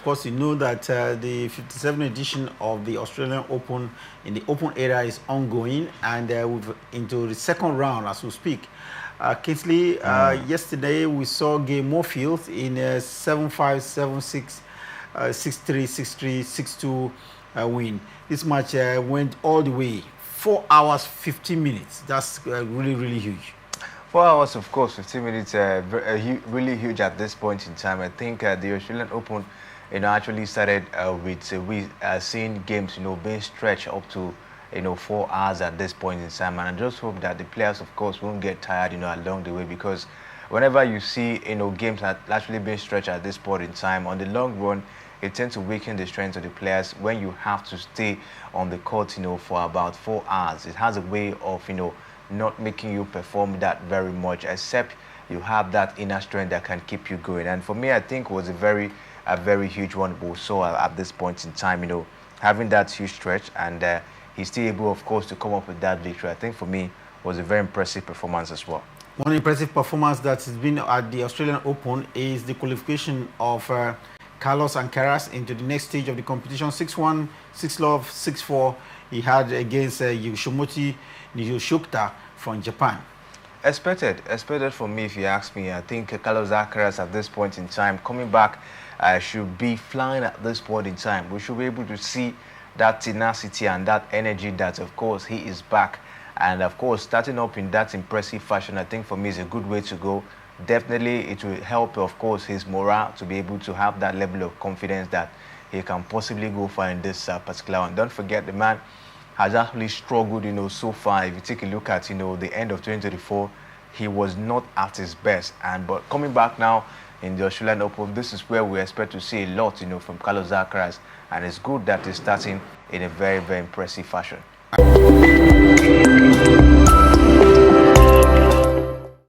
course, you know that the 57th edition of the Australian Open in the open area is ongoing, and we're into the second round as we speak. Kingsley, yesterday we saw Game Moorfield in 7-5, 7-6, 6-3, 6-3, 6-2 win. This match went all the way, 4 hours, 15 minutes. That's really, really huge. 4 hours, of course, 15 minutes, really huge at this point in time. I think the Australian Open, actually started with seeing games, being stretched up to, 4 hours at this point in time. And I just hope that the players, of course, won't get tired, along the way, because whenever you see, games actually being stretched at this point in time, on the long run, it tends to weaken the strength of the players when you have to stay on the court, for about 4 hours. It has a way of, not making you perform that very much, except you have that inner strength that can keep you going. And for me, I think it was a very huge one we saw at this point in time, having that huge stretch, and he's still able, of course, to come up with that victory. I think for me, was a very impressive performance as well. One impressive performance that has been at the Australian Open is the qualification of Carlos Alcaraz into the next stage of the competition. 6-1, 6-love, 6-4. He had against Yoshimoto Nishiyuta from Japan. Expected for me, if you ask me. I think Carlos Alcaraz at this point in time, coming back, should be flying at this point in time. We should be able to see that tenacity and that energy that, of course, he is back. And, of course, starting up in that impressive fashion, I think for me is a good way to go. Definitely, it will help, of course, his morale to be able to have that level of confidence that he can possibly go far in this particular one. Don't forget, the man has actually struggled, so far. If you take a look at, the end of 2024, he was not at his best. But coming back now in the Australian Open, this is where we expect to see a lot, from Carlos Alcaraz. And it's good that he's starting in a very, very impressive fashion.